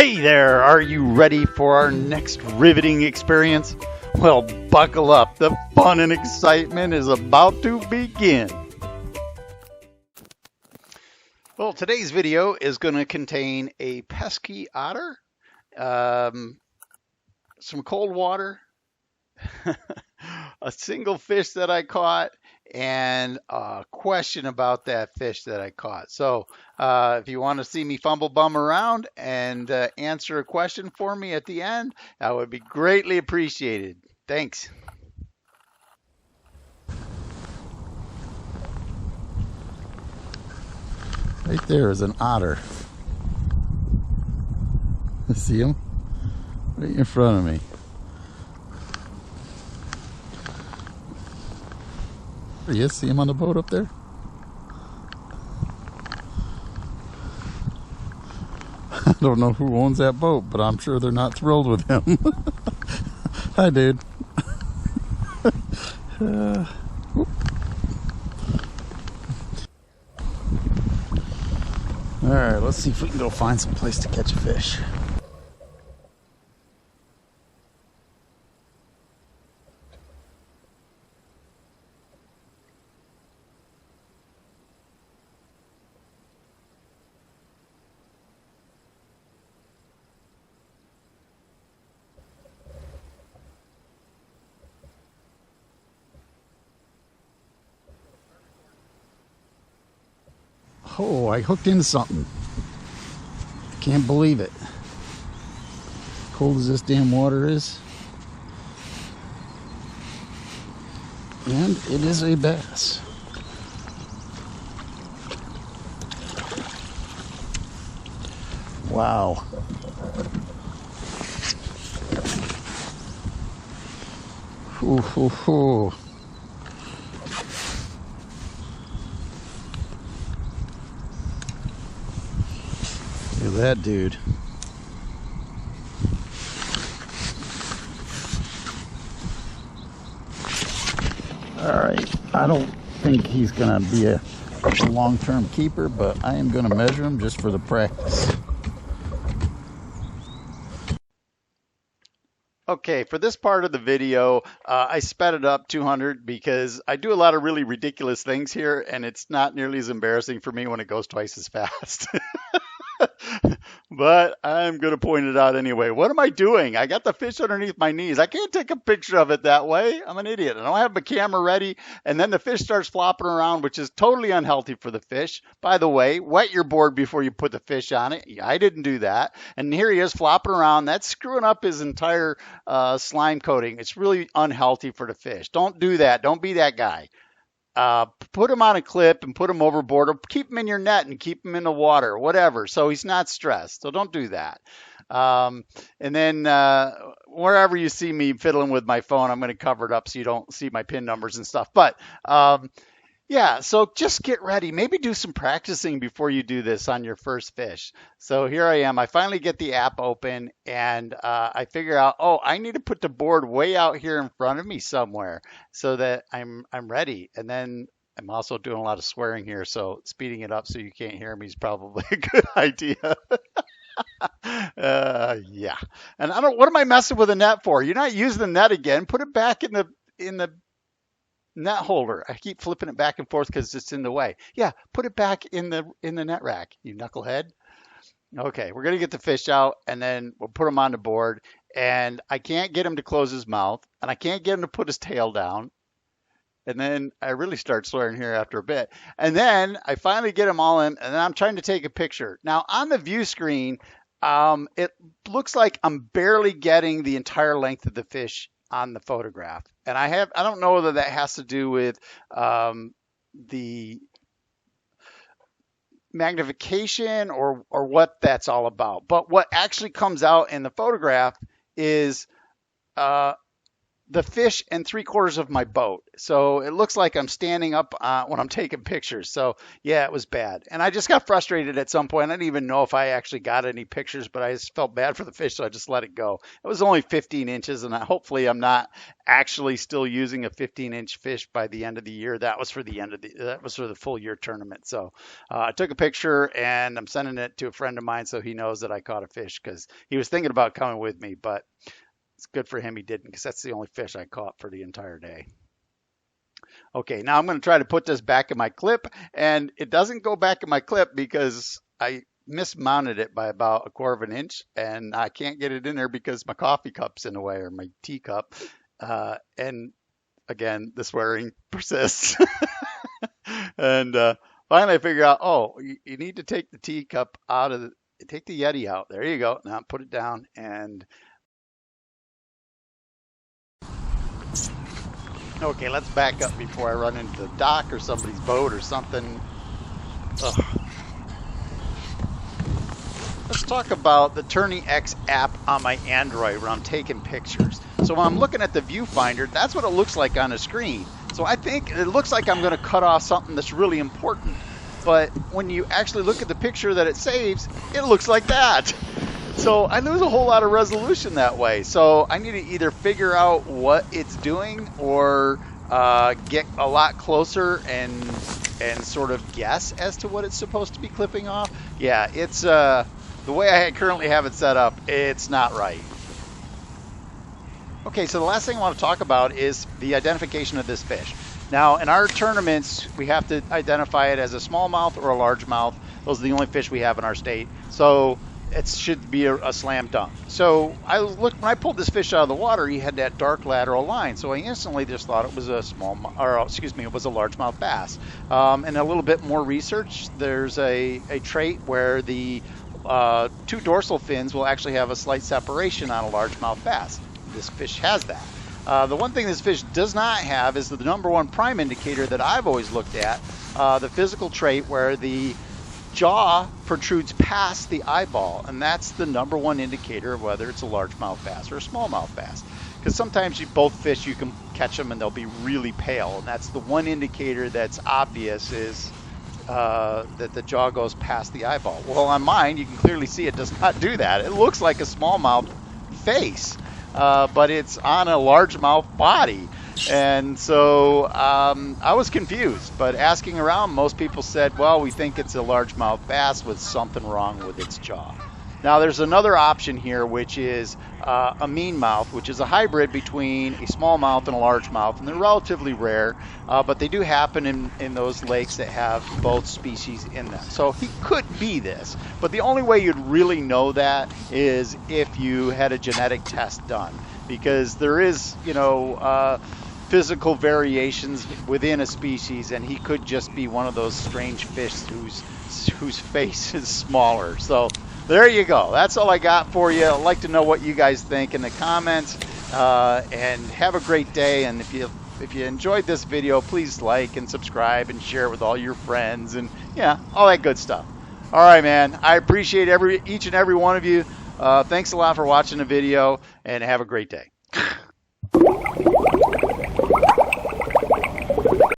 Hey there, are you ready for our next riveting experience? Well, buckle up. The fun and excitement is about to begin. Well, today's video is going to contain a pesky otter, some cold water, a single fish that I caught, and a question about that fish that I caught. So if you want to see me fumble bum around and answer a question for me at the end, that would be greatly appreciated. Thanks. Right there is an otter. See him? Right in front of me. There he is. See him on the boat up there? I don't know who owns that boat, but I'm sure they're not thrilled with him. Hi, dude. Alright, let's see if we can go find some place to catch a fish. Oh, I hooked into something. Can't believe it. Cold as this damn water is. And it is a bass. Wow. Ooh, ooh, ooh. Look at that dude. Alright, I don't think he's gonna be a long-term keeper, but I am gonna measure him just for the practice. Okay, for this part of the video, I sped it up 200 because I do a lot of really ridiculous things here, and it's not nearly as embarrassing for me when it goes twice as fast. But I'm going to point it out anyway. What am I doing? I got the fish underneath my knees. I can't take a picture of it that way. I'm an idiot. I don't have my camera ready. And then the fish starts flopping around, which is totally unhealthy for the fish. By the way, wet your board before you put the fish on it. I didn't do that. And here he is flopping around. That's screwing up his entire slime coating. It's really unhealthy for the fish. Don't do that. Don't be that guy. Put him on a clip and put him overboard, or keep him in your net and keep him in the water, whatever, so he's not stressed. So don't do that. And then wherever you see me fiddling with my phone, I'm going to cover it up so you don't see my pin numbers and stuff. But yeah, so just get ready. Maybe do some practicing before you do this on your first fish. So here I am. I finally get the app open, and I figure out, oh, I need to put the board way out here in front of me somewhere so that I'm ready. And then I'm also doing a lot of swearing here, so speeding it up so you can't hear me is probably a good idea. Yeah. And what am I messing with a net for? You're not using the net again. Put it back in the net holder. I keep flipping it back and forth because it's in the way. Yeah, put it back in the net rack, you knucklehead. Okay, we're gonna get the fish out and then we'll put him on the board. And I can't get him to close his mouth, and I can't get him to put his tail down. And then I really start swearing here after a bit. And then I finally get him all in, and then I'm trying to take a picture. Now on the view screen, it looks like I'm barely getting the entire length of the fish on the photograph. And I don't know whether that has to do with the magnification or what that's all about. But what actually comes out in the photograph is the fish and 3/4 of my boat. So it looks like I'm standing up when I'm taking pictures. So yeah, it was bad. And I just got frustrated at some point. I didn't even know if I actually got any pictures, but I just felt bad for the fish, so I just let it go. It was only 15 inches, and hopefully I'm not actually still using a 15-inch fish by the end of the year. That was for the full year tournament. So I took a picture and I'm sending it to a friend of mine so he knows that I caught a fish because he was thinking about coming with me, but it's good for him he didn't because that's the only fish I caught for the entire day. Okay, now I'm going to try to put this back in my clip, and it doesn't go back in my clip because I mismounted it by about 1/4 of an inch, and I can't get it in there because my coffee cup's in the way, or my teacup. And again, the swearing persists. And finally I figure out, oh, you need to take the teacup out of take the Yeti out. There you go. Now put it down and okay, let's back up before I run into the dock or somebody's boat or something. Ugh. Let's talk about the Turning X app on my Android when I'm taking pictures. So when I'm looking at the viewfinder, that's what it looks like on the screen. So I think it looks like I'm going to cut off something that's really important. But when you actually look at the picture that it saves, it looks like that. So I lose a whole lot of resolution that way. So I need to either figure out what it's doing or get a lot closer and sort of guess as to what it's supposed to be clipping off. Yeah, it's the way I currently have it set up, it's not right. Okay, so the last thing I want to talk about is the identification of this fish. Now, in our tournaments, we have to identify it as a smallmouth or a largemouth. Those are the only fish we have in our state. So it should be a slam dunk. So when I pulled this fish out of the water, he had that dark lateral line. So I instantly just thought it was it was a largemouth bass. And a little bit more research, there's a trait where the two dorsal fins will actually have a slight separation on a largemouth bass. This fish has that. The one thing this fish does not have is the number one prime indicator that I've always looked at, the physical trait where the jaw protrudes past the eyeball, and that's the number one indicator of whether it's a largemouth bass or a smallmouth bass. Because sometimes both fish, you can catch them and they'll be really pale, and that's the one indicator that's obvious is that the jaw goes past the eyeball. Well, on mine, you can clearly see it does not do that. It looks like a smallmouth face, but it's on a largemouth body. And so I was confused, but asking around, most people said, well, we think it's a largemouth bass with something wrong with its jaw. Now, there's another option here, which is a MeanMouth, which is a hybrid between a smallmouth and a largemouth, and they're relatively rare, but they do happen in those lakes that have both species in them. So he could be this, but the only way you'd really know that is if you had a genetic test done, because there is, physical variations within a species, and he could just be one of those strange fish whose face is smaller. So there you go. That's all I got for you. I'd like to know what you guys think in the comments, and have a great day. And if you enjoyed this video, please like and subscribe and share it with all your friends, and all that good stuff. All right, man. I appreciate each and every one of you. Thanks a lot for watching the video, and have a great day.